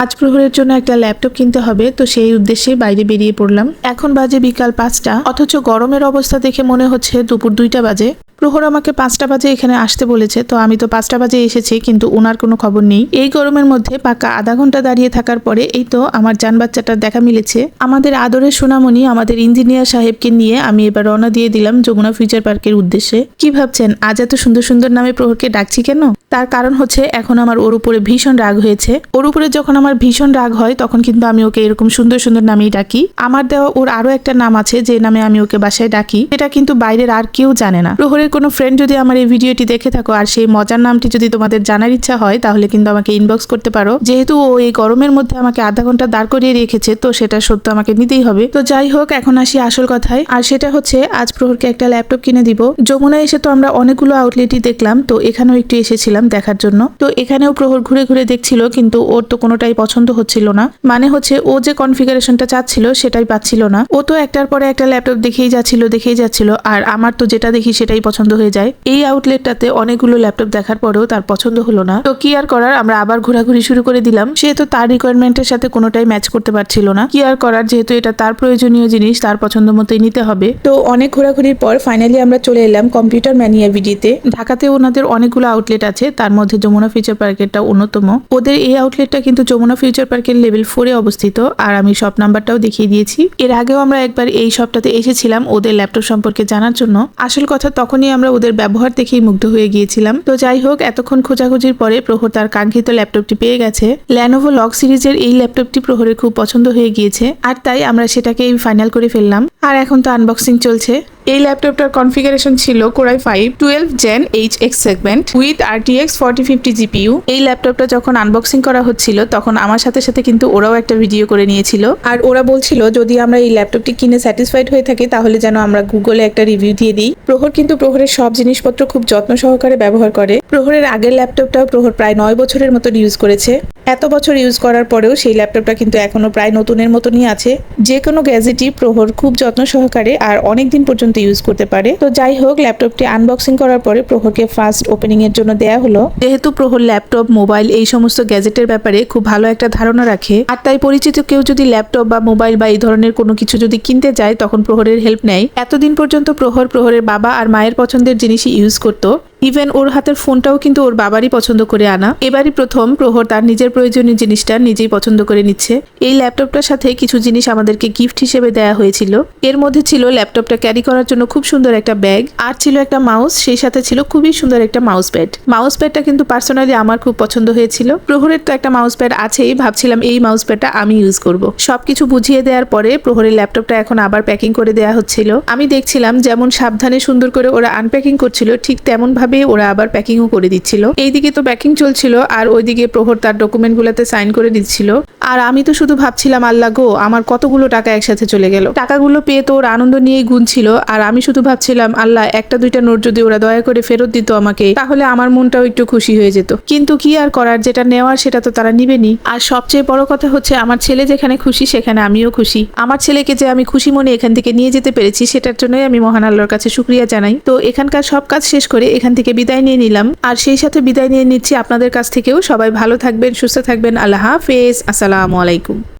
আজ প্রহরের জন্য একটা ল্যাপটপ কিনতে হবে, তো সেই উদ্দেশ্যে বাইরে বেরিয়ে পড়লাম। এখন বাজে বিকাল 5টা, অথচ গরমের অবস্থা দেখে মনে হচ্ছে দুপুর 2টা বাজে। প্রহর আমাকে 5টা বাজে এখানে আসতে বলেছে, তো আমি তো 5টা বাজে এসেছি, কিন্তু ওনার কোনো খবর নেই। এই গরমের মধ্যে পাক্কা আধা ঘন্টা দাঁড়িয়ে থাকার পরে এই তো আমার জান বাচ্চাটার দেখা মিলেছে। আমাদের আদরের সোনামণি আমাদের ইঞ্জিনিয়ার সাহেবকে নিয়ে আমি এবার রওনা দিয়ে দিলাম যমুনা ফিউচার পার্কের উদ্দেশ্যে। কি ভাবছেন আজ এত সুন্দর সুন্দর নামে প্রহরকে ডাকছি কেন? তার কারণ হচ্ছে এখন আমার ওর উপরে ভীষণ রাগ হয়েছে। ওর উপরে যখন আমার ভীষণ রাগ হয় তখন কিন্তু আমি ওকে এরকম সুন্দর সুন্দর নামেই ডাকি। আমার দেওয়া ওর আরো একটা নাম আছে যে নামে আমি ওকে বাসায় ডাকি, এটা কিন্তু বাইরের আর কেউ জানে না। প্রহরের কোনো ফ্রেন্ড যদি আমার এই ভিডিওটি দেখে থাকো আর সেই মজার নামটি যদি তোমাদের জানার ইচ্ছা হয় তাহলে কিন্তু আমাকে ইনবক্স করতে পারো। যেহেতু ও এই গরমের মধ্যে আমাকে আধা ঘন্টা দাঁড় করিয়ে রেখেছে, তো সেটা সত্য আমাকে নিতেই হবে। তো যাই হোক, এখন আসি আসল কথায়, আর সেটা হচ্ছে আজ প্রহরকে একটা ল্যাপটপ কিনে দিব। যমুনায় এসে তো আমরা অনেকগুলো আউটলেটই দেখলাম, তো এখানেও একটু এসেছিলাম দেখার জন্য। তো এখানেও প্রহর ঘুরে ঘুরে দেখছিল, কিন্তু ওর তো কোনোটাই পছন্দ হচ্ছিল না। মানে হচ্ছে ও যে কনফিগারেশনটা চাচ্ছিল সেটাই পাচ্ছিল না। ও তো একটার পরে একটা ল্যাপটপ দেখেই যাচ্ছিল, আর আমার তো যেটা দেখি সেটাই পছন্দ হয়ে যায়। এই আউটলেটটাতে অনেকগুলো ল্যাপটপ দেখার পরেও তার পছন্দ হলো না। তো কি আর করার, আমরা আবার ঘোরাঘুরি শুরু করে দিলাম। সে তো তার রিকোয়ারমেন্টের সাথে কোনোটাই ম্যাচ করতে পারছিল না। কি আর করার, যেহেতু এটা তার প্রয়োজনীয় জিনিস, তার পছন্দ মতোই নিতে হবে। তো অনেক ঘোরাঘুরির পর ফাইনালি আমরা চলে এলাম কম্পিউটার ম্যানিয়া ভিডিতে। ঢাকাতে ওনাদের অনেকগুলো আউটলেট আছে, তার মধ্যে যমুনা ফিউচার পার্কেরটা অন্যতম। ওদের এই আউটলেটটা কিন্তু যমুনা ফিউচার পার্কের লেভেল 4-এ অবস্থিত, আর আমি শপ নাম্বারটাও দেখিয়ে দিয়েছি। এর আগেও আমরা একবার এই শপটাতে এসেছিলাম ওদের ল্যাপটপ সম্পর্কে জানার জন্য। আসল কথা, তখনই আমরা ওদের ব্যবহার দেখেই মুগ্ধ হয়ে গিয়েছিলাম। তো যাই হোক, এতক্ষণ খোঁজাখুঁজির পরে প্রহর তার কাঙ্ক্ষিত ল্যাপটপটি পেয়ে গেছে। ল্যানোভো লগ সিরিজের এই ল্যাপটপটি প্রহরের খুব পছন্দ হয়ে গিয়েছে, আর তাই আমরা সেটাকেই ফাইনাল করে ফেললাম। আর এখন তো আনবক্সিং চলছে। এই ল্যাপটপটার কনফিগারেশন ছিল core i 5 12 Gen HX segment with RTX 4050 GPU। এই ল্যাপটপটা যখন আনবক্সিং করা হচ্ছিল তখন আমার সাথে সাথে কিন্তু ওরাও একটা ভিডিও করে নিয়েছিল, আর ওরা বলছিল যদি আমরা এই ল্যাপটপটি কিনে স্যাটিসফাইড হয়ে থাকি তাহলে যেন আমরা গুগলে একটা রিভিউ দিয়ে দিই। প্রহর কিন্তু প্রহরের সব জিনিসপত্র খুব যত্ন সহকারে ব্যবহার করে। প্রহরের আগের ল্যাপটপটাও প্রহর প্রায় 9 বছরের মতো ইউজ করেছে। এত বছর ইউজ করার পরেও সেই ল্যাপটপটা কিন্তু এখনো প্রায় নতুনের মতনই আছে। যে কোনো গ্যাজেটই প্রহর খুব যত্ন সহকারে আর অনেক দিন পর্যন্ত ইউজ করতে পারে। তো যাই হোক, ল্যাপটপটি আনবক্সিং করার পরে প্রহরকে ফার্স্ট ওপেনিং এর জন্য দেয়া হলো। যেহেতু প্রহর ল্যাপটপ, মোবাইল এই সমস্ত গ্যাজেটের ব্যাপারে খুব ভালো একটা ধারণা রাখে, আর তাই পরিচিত কেউ যদি ল্যাপটপ বা মোবাইল বা এই ধরনের কোনো কিছু যদি কিনতে যায় তখন প্রহরের হেল্প নেয়। এতদিন পর্যন্ত প্রহরের বাবা আর মায়ের পছন্দের জিনিসই ইউজ করতো। ইভেন ওর হাতের ফোনটাও কিন্তু ওর বাবারই পছন্দ করে আনা। এবারই প্রথম প্রহর তার নিজের প্রয়োজনীয় জিনিসটা নিজেই পছন্দ করে নিচ্ছে। এই ল্যাপটপটার সাথে কিছু জিনিস আমাদেরকে গিফট হিসেবে দেয়া হয়েছিল। এর মধ্যে ছিল ল্যাপটপটা ক্যারি করার জন্য খুব সুন্দর একটা ব্যাগ, আর ছিল একটা মাউস, সেই সাথে ছিল খুবই সুন্দর একটা মাউস প্যাড। মাউস প্যাডটা কিন্তু পার্সোনালি আমার খুব পছন্দ হয়েছিল। প্রহরের তো একটা মাউস প্যাড আছেই, ভাবছিলাম এই মাউস প্যাডটা আমি ইউজ করব। সবকিছু বুঝিয়ে দেওয়ার পরে প্রহরের ল্যাপটপটা এখন আবার প্যাকিং করে দেওয়া হচ্ছিল। আমি দেখছিলাম যেমন সাবধানে সুন্দর করে ওরা আনপ্যাকিং করছিল, ঠিক তেমন ভাবে ওরা আবার প্যাকিংও করে দিচ্ছিল। এইদিকে তো প্যাকিং চলছিল, আর ওইদিকে প্রহর তার ডকুমেন্টগুলোতে সাইন করে দিচ্ছিল। আর আমি তো শুধু ভাবছিলাম, আল্লাহ গো, আমার কতগুলো টাকা একসাথে চলে গেল। টাকাগুলো পেয়ে তো ওর আনন্দ নিয়েই গুনছিল, আর আমি শুধু ভাবছিলাম, আল্লাহ, একটা দুইটা নোট যদি ওরা দয়া করে ফেরত দিত আমাকে, তাহলে আমার মনটাও একটু খুশি হয়ে যেত। কিন্তু কি আর করার, যেটা নেওয়ার সেটা তো তারা নিবেনি। আর সবচেয়ে বড় কথা হচ্ছে, আমার ছেলে যেখানে খুশি সেখানে আমিও খুশি। আমার ছেলেকে যে আমি খুশি মনে এখান থেকে নিয়ে যেতে পেরেছি, সেটার জন্যই আমি মহান আল্লাহর কাছে শুকরিয়া জানাই। তো এখানকার সব কাজ শেষ করে এখান থেকে বিদায় নিয়ে নিলাম, আর সেই সাথে বিদায় নিয়ে নিচ্ছি আপনাদের কাছ থেকেও। সবাই ভালো থাকবেন, সুস্থ থাকবেন। আল্লাহ হাফেজ, আসসালামু আলাইকুম।